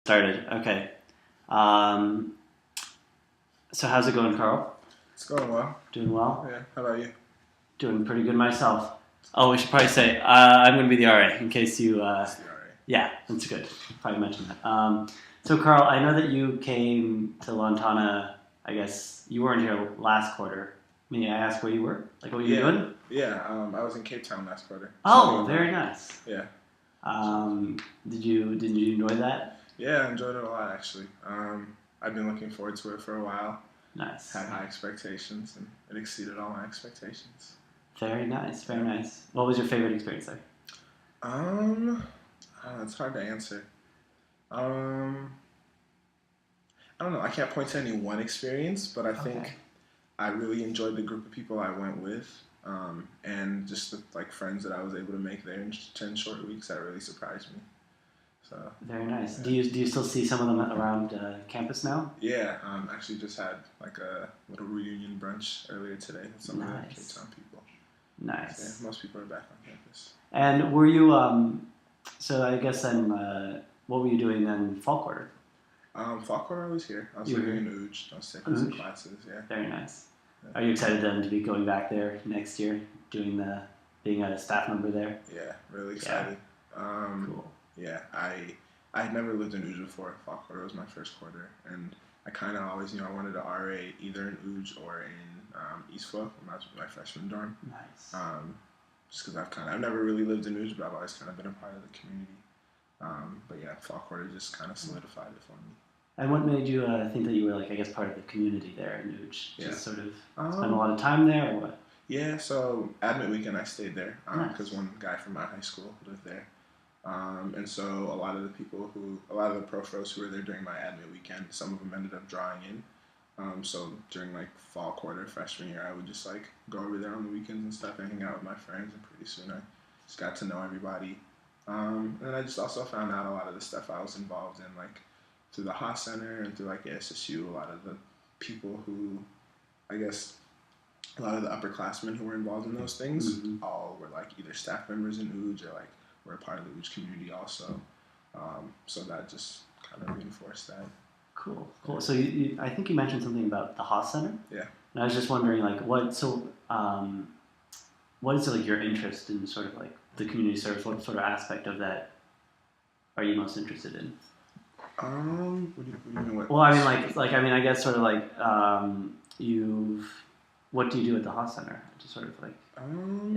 Started. Okay. Um, so how's it going, Carl? It's going well. Doing well? Yeah. How about you? Doing pretty good myself. Oh, we should probably say I'm going to be the RA in case you. It's the RA. Yeah, that's good. Probably mention that. So, Carl, I know that you came to Lantana. I guess you weren't here last quarter. May I ask where you were? Like, what you were doing? Yeah. I was in Cape Town last quarter. Oh, very nice. Yeah. Did you enjoy that? Yeah, I enjoyed it a lot actually. I've been looking forward to it for a while. Nice. Had high expectations, and it exceeded all my expectations. Very nice. Very nice. What was your favorite experience there? It's hard to answer. Um, I don't know. I can't point to any one experience, but I think Okay. I really enjoyed the group of people I went with, and just the like friends that I was able to make there in 10 short weeks. That really surprised me. So Very nice. yeah. Do you still see some of them around campus now? Yeah, actually just had like a little reunion brunch earlier today with some of the Cape Nice. Town people. So Nice. yeah, most people are back on campus. And were you so I guess then what were you doing then fall quarter? Fall quarter I was here. I was You were living here? in Uj. I was taking some Oosh. classes, yeah. Very nice. Yeah. Are you excited then to be going back there next year, being a staff member there? Yeah, really excited. Cool. Yeah, I had never lived in Uj before. Fall quarter was my first quarter, and I kind of always knew I wanted to RA either in Uj or in East Flo, my freshman dorm. Nice. Just because I've never really lived in Uj, but I've always kind of been a part of the community. But yeah, fall quarter just kind of solidified it for me. And what made you think that you were like I guess part of the community there in Nuge? Yeah. Just sort of spend a Um, lot of time there or what? yeah, so admit weekend I stayed there because Nice. one guy from my high school lived there. And so a lot of the profros who were there during my admit weekend, some of them ended up drawing in. So during like fall quarter freshman year, I would just like go over there on the weekends and stuff and hang out with my friends. And pretty soon I just got to know everybody. And I just also found out a lot of the stuff I was involved in, like through the Haas Center and through like ASSU. A lot of the people who, I guess, a lot of the upperclassmen who were involved in those things Mhm. all were like either staff members in UJ or like were a part of the UJ community also. So that just kind of reinforced that. Cool, cool. So I think you mentioned something about the Haas Center. Yeah. And I was just wondering, like, what is like your interest in sort of like the community service? What sort of aspect of that are you most interested in? What do you mean? What? Well, I mean, I guess sort of like what do you do at the Haas Center? Just sort of like,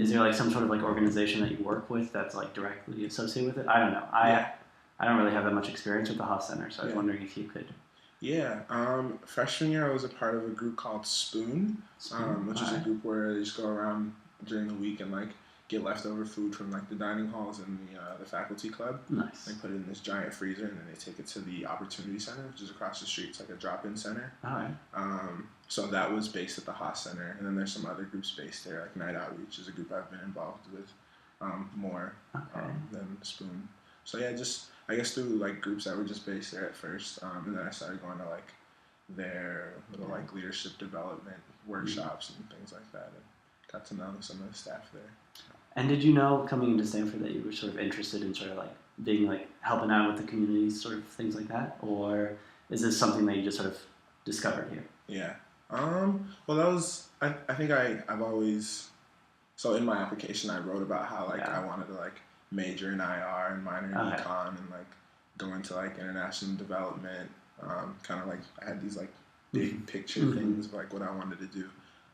is there like some sort of like organization that you work with that's like directly associated with it? I don't know. Yeah. I don't really have that much experience with the Haas Center, so I was Yeah. wondering if you could. Yeah. Freshman year, I was a part of a group called Spoon, which is a Alright. group where they just go around during the week and like get leftover food from like the dining halls and the faculty club. Nice. They put it in this giant freezer and then they take it to the Opportunity Center, which is across the street. It's like a drop-in center. All right. So that was based at the Haas Center, and then there's some other groups based there, like Night Outreach is a group I've been involved with more Okay. than Spoon. So yeah, just I guess through like groups that were just based there at first, and then I started going to like their little like leadership development workshops and things like that, and got to know some of the staff there. And did you know coming into Stanford that you were sort of interested in sort of like being like helping out with the community, sort of things like that, or is this something that you just sort of discovered here? Yeah. Well, that was I think I've always so in my application I wrote about how like Yeah. I wanted to like major in IR and minor in Okay. econ and like go into like international development. Kind of like I had these like big picture Mhm. things of like what I wanted to do.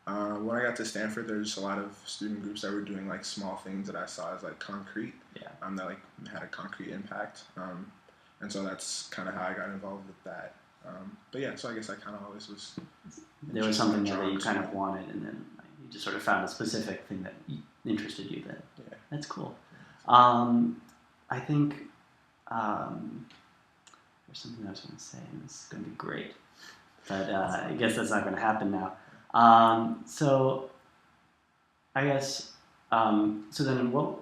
When I got to Stanford, there's just a lot of student groups that were doing like small things that I saw as like concrete. Yeah. That like had a concrete impact. And so that's kind of how I got involved with that. But yeah, so I guess I kind of always was. There was interested something in there that drawing you kind of something. wanted, and then like, you just sort of found a specific thing that interested you. Then Yeah. that's cool. I think there's something I was going to say, and this is going to be great, but I guess that's not going to happen now. So I guess so. Then what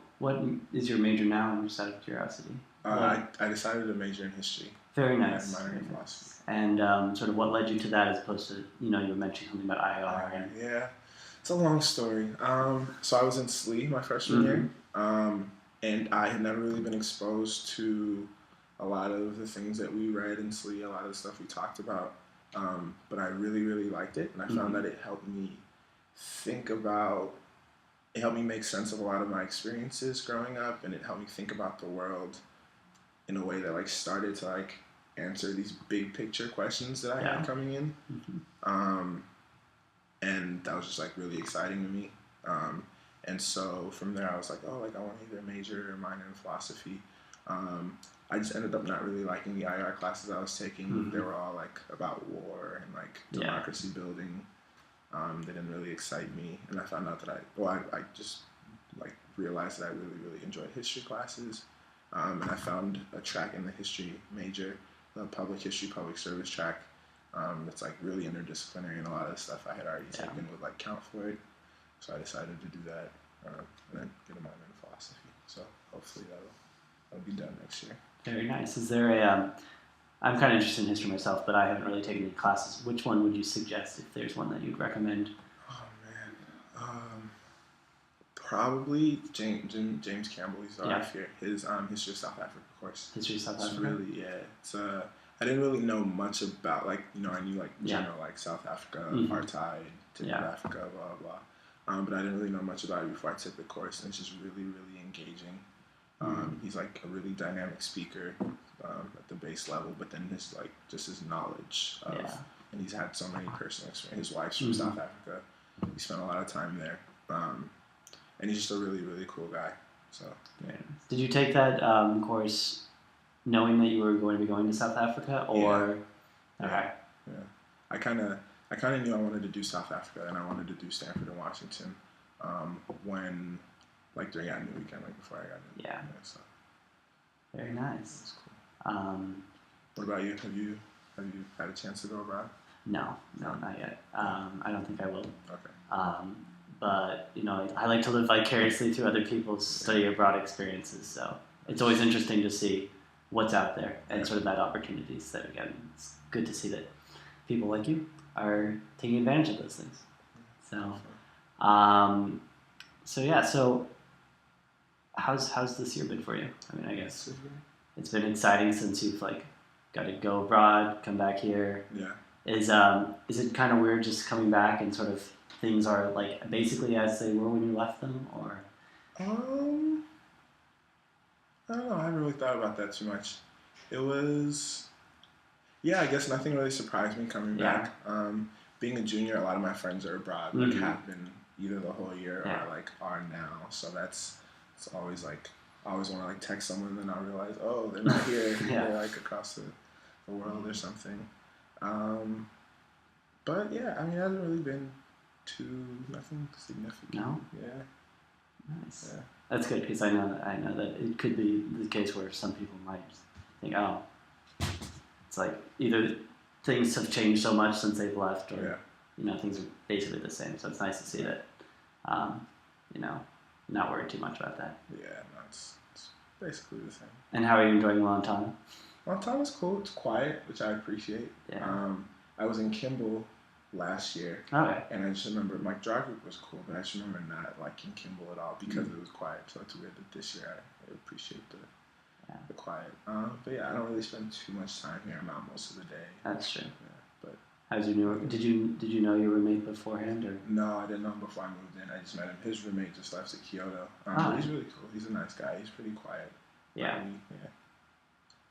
is your major now? Just out of curiosity. I decided to major in history. Very and nice. minor Very in nice. philosophy. And sort of what led you to that as opposed to you were mentioning something about IR and Yeah, it's a long story. So I was in SLE my freshman year, and I had never really been exposed to a lot of the things that we read in SLE, a lot of the stuff we talked about. But I really, really liked it, and I found that it helped me think about. It helped me make sense of a lot of my experiences growing up, and it helped me think about the world in a way that like started to like answer these big picture questions that I had coming in. And that was just like really exciting to me. And so from there, I was like, oh, like I want to either major or minor in philosophy. I just ended up not really liking the IR classes I was taking. They were all like about war and like democracy building. They didn't really excite me, and I found out that I just like realized that I really, really enjoyed history classes. And I found a track in the history major, the public history, public service track. That's like really interdisciplinary, and a lot of the stuff I had already taken would like count for it. So I decided to do that, and then get a minor in philosophy. So hopefully that'll be done next year. Very nice. Is there a I'm kind of interested in history myself, but I haven't really taken any classes. Which one would you suggest if there's one that you'd recommend? Oh man, probably James Campbell. He's RF here. His History of South Africa course. History of South Africa. Really It's I didn't really know much about like I knew like general like South Africa, apartheid, Africa, blah blah. But I didn't really know much about it before I took the course, and it's just really really engaging. He's like a really dynamic speaker at the base level, but then his like just his knowledge of, and he's had so many personal experiences. His wife's from South Africa. He spent a lot of time there, and he's just a really really cool guy. So did you take that course knowing that you were going to be going to South Africa, or I kind of knew I wanted to do South Africa, and I wanted to do Stanford and Washington when. Like during admin weekend, like before I got in. So. Very nice. That's cool. What about you? Have you had a chance to go abroad? No, not yet. I don't think I will. Okay. But I like to live vicariously through other people's study abroad experiences. So it's always interesting to see what's out there and sort of that opportunity. So again, it's good to see that people like you are taking advantage of those things. So, so how's this year been for you? I mean, I guess it's been exciting since you've like got to go abroad, come back here. Yeah. Is it kind of weird just coming back and sort of things are like basically as they were when you left them, or? I don't know. I haven't really thought about that too much. It was, I guess nothing really surprised me coming back. Being a junior, a lot of my friends are abroad, like have been either the whole year or like are now. So it's always like I always want to like text someone and then I realize, oh, they're not here. They're like across the world or something. But I mean, it hasn't really been nothing significant. No. Yeah. Nice. Yeah. That's good because I know that it could be the case where some people might think, oh, it's like either things have changed so much since they've left, or things are basically the same. So it's nice to see that, not worried too much about that. Yeah, no, it's basically the same. And how are you enjoying Lantan? Lantan is cool. It's quiet, which I appreciate. Yeah. I was in Kimball last year. Okay. And I just remember my drive group was cool, but I just remember not liking Kimball at all because it was quiet. So it's weird that this year I appreciate the quiet. But I don't really spend too much time here. I'm out most of the day. That's true. Yeah, but how's your new? Did you know your roommate beforehand, or? No, I didn't know him before I moved in. I just met him. His roommate just left to Kyoto. But he's really cool. He's a nice guy. He's pretty quiet. Yeah.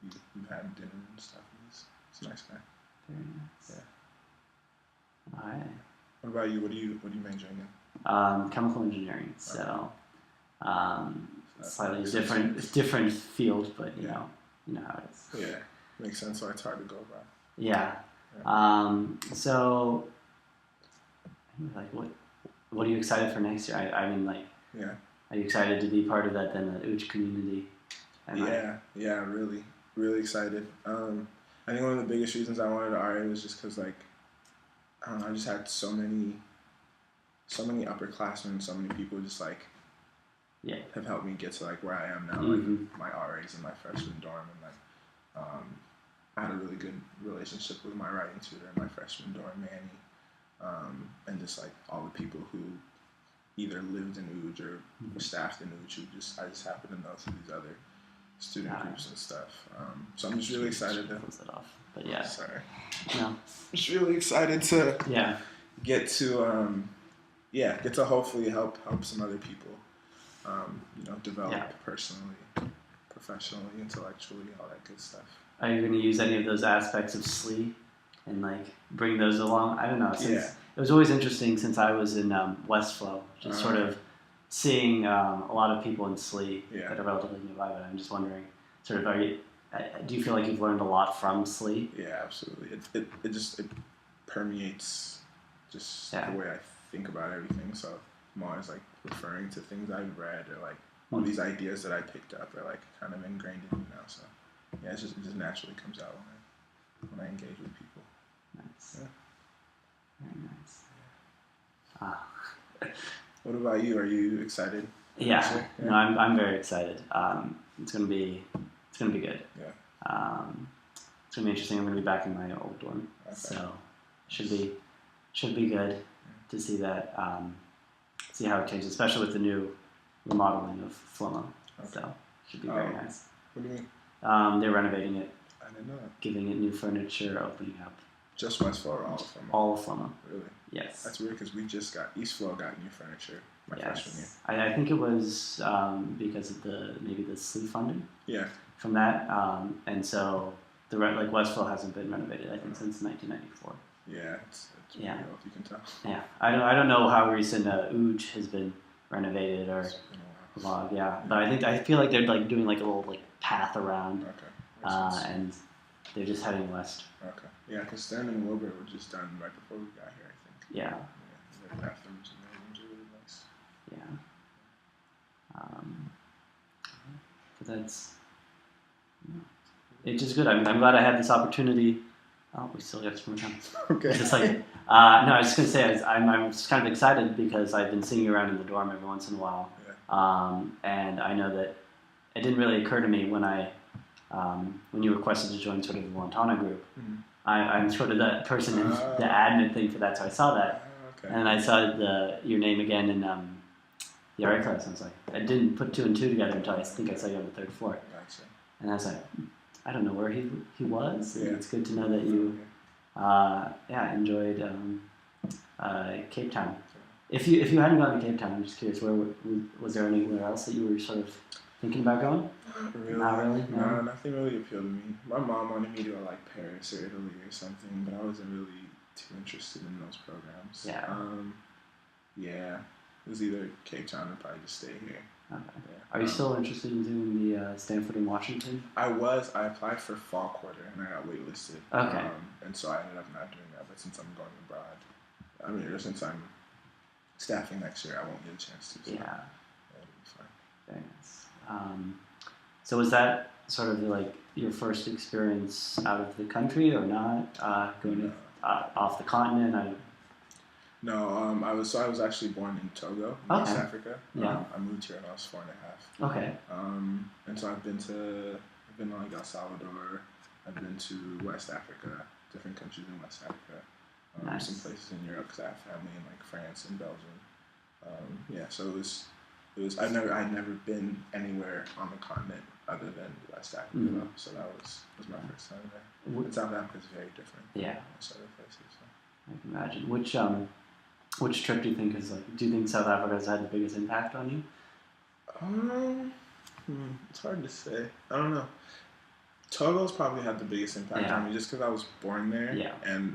We've had dinner and stuff. He's a nice guy. Very nice. Yeah. All right. What about you? What are you majoring in? Chemical engineering. So, slightly different field, but you know how it is. Yeah, makes sense. Why it's hard to go about. Yeah. So, like, what are you excited for next year? I mean, like, are you excited to be part of that UCH community? Really, really excited. I think one of the biggest reasons I wanted to RA was just because, like, I don't know, I just had so many upperclassmen, so many people just like have helped me get to like where I am now, like my RAs in my freshman dorm, and like I had a really good relationship with my writing tutor in my freshman dorm, Manny, and just like all the people who either lived in UJ or were staffed in UJ, I just happened to know through these other student groups and stuff. So I'm just really excited to close it off. But yeah, sorry. no, Just really excited to yeah, get to get to hopefully help some other people, develop Yeah. personally, professionally, intellectually, all that good stuff. Are you going to use any of those aspects of SLE and like bring those along? I don't know. Since it was always interesting since I was in Westflow, just sort of seeing a lot of people in SLE that are relatively nearby. But I'm just wondering, sort of, do you feel like you've learned a lot from SLE? Yeah, absolutely. It permeates just the way I think about everything. So I'm always like referring to things I've read or like all these ideas that I picked up are like kind of ingrained in me now. So yeah, it just naturally comes out when I engage with people. Nice. Yeah. Very nice. What about you? Are you excited? Yeah. No, I'm very excited. It's gonna be good. Yeah. It's gonna be interesting. I'm gonna be back in my old dorm, so should be good to see that. See how it changes, especially with the new remodeling of Flomo. So it should be very nice. What do you mean? They're renovating it. I didn't know that. Giving it new furniture, opening up. Just Westflow or all of Flomo? All of Flomo. Really? Yes. That's weird because we just got East Flow got new furniture my freshman year. I think it was because of maybe the SLE funding. Yeah. From that, and so Westflow hasn't been renovated I think since 1994. Yeah, it's real, if you can tell. Yeah, I don't know how recent Ooge has been renovated or Log. Yeah, but I feel like they're like doing like a little like path around. Okay. And they're just heading west. Okay. Yeah, because Stan and Wilbur were just done right before we got here, I think. Yeah. Their bathrooms and their rooms are really nice. Yeah. But that's it's just good. I'm glad I had this opportunity. Oh, we still got some more time. Okay. It's just like no, I was just gonna say I'm just kind of excited because I've been seeing you around in the dorm every once in a while, and I know that it didn't really occur to me when you requested to join sort of the Montana group. Mm-hmm. I'm sort of that person in the admin thing for that, so I saw that, and I saw your name again in the art class. I was like, I didn't put two and two together until I think I saw you on the third floor, and I was like, I don't know where he was. Yeah. It's good to know that you enjoyed Cape Town. If you hadn't gone to Cape Town, I'm just curious, was there anywhere else that you were sort of thinking about going? Not really? No, nothing really appealed to me. My mom wanted me to go like Paris or Italy or something, but I wasn't really too interested in those programs. Yeah. It was either Cape Town or probably just stay here. Okay. Yeah. Are you still interested in doing the Stanford and Washington? I applied for fall quarter and I got waitlisted. Okay. And so I ended up not doing that, but since I'm going abroad, or since I'm staffing next year, I won't get a chance to. So yeah. It'll be fine. Very nice. So was that sort of like your first experience out of the country or not? Going off the continent? No, I was actually born in Togo, West Africa. Yeah. I moved here when I was 4.5. Okay. And so I've been to like El Salvador. I've been to West Africa, different countries in West Africa. Nice. Some places in Europe because I have family in like France and Belgium. So it was. I'd never been anywhere on the continent other than West Africa. Mm-hmm. So that was my first time there. And South Africa is very different. Yeah. Than most other places. So. I can imagine. Which trip do you think do you think South Africa has had the biggest impact on you? It's hard to say. I don't know. Togo's probably had the biggest impact on me just because I was born there. Yeah. And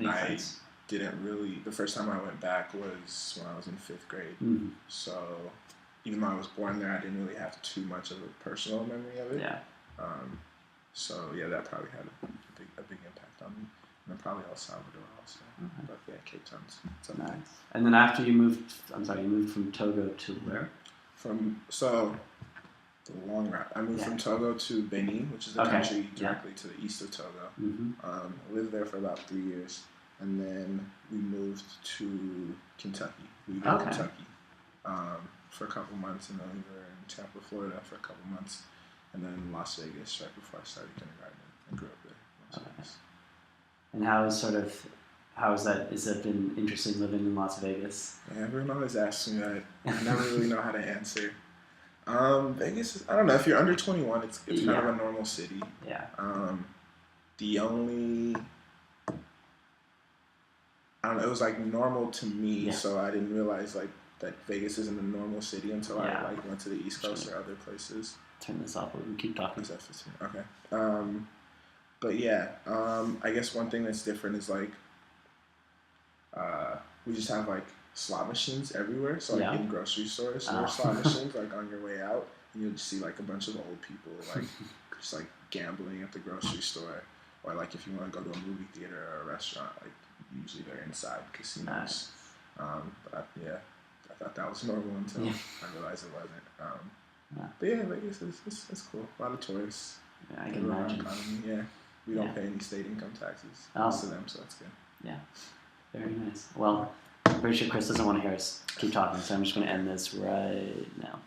didn't really, the first time I went back was when I was in 5th grade. Mm-hmm. So even though I was born there, I didn't really have too much of a personal memory of it. Yeah. So yeah, that probably had a big impact on me. And then probably El Salvador also. Okay. But yeah, Cape Town's nice. And then after you moved from Togo to where? The long route. I moved from Togo to Benin, which is the country directly to the east of Togo. Mm-hmm. I lived there for about 3 years, and then we moved to Kentucky. We lived in Kentucky for a couple months, and then we were in Tampa, Florida for a couple months, and then Las Vegas right before I started kindergarten and grew up there. And how is that? Has that been interesting living in Las Vegas? Yeah, everyone always asks me that. I never really know how to answer. Vegas is, I don't know, if you're under 21, it's kind of Yeah. a normal city. Yeah. The only, I don't know, it was like normal to me, Yeah. so I didn't realize like that Vegas isn't a normal city until Yeah. I like went to the East Coast or other places. Turn this off. We can keep talking. Is that 15? Okay. But yeah, I guess one thing that's different is like we just have like slot machines everywhere. So like Yeah. in grocery stores, there Oh. are slot machines like on your way out, and you'll just see like a bunch of old people like just like gambling at the grocery store, or like if you want to go to a movie theater or a restaurant, like usually they're inside casinos. Nice. Yeah, I thought that was normal until Yeah. I realized it wasn't. Yeah. But yeah, Vegas is cool. A lot of tourists. Yeah, I can Good around imagine. economy. Yeah, we don't Yeah. pay any state income taxes Oh. to them, so that's good. Yeah. Very nice. Well, I'm pretty sure Chris doesn't want to hear us keep talking, so I'm just going to end this right now.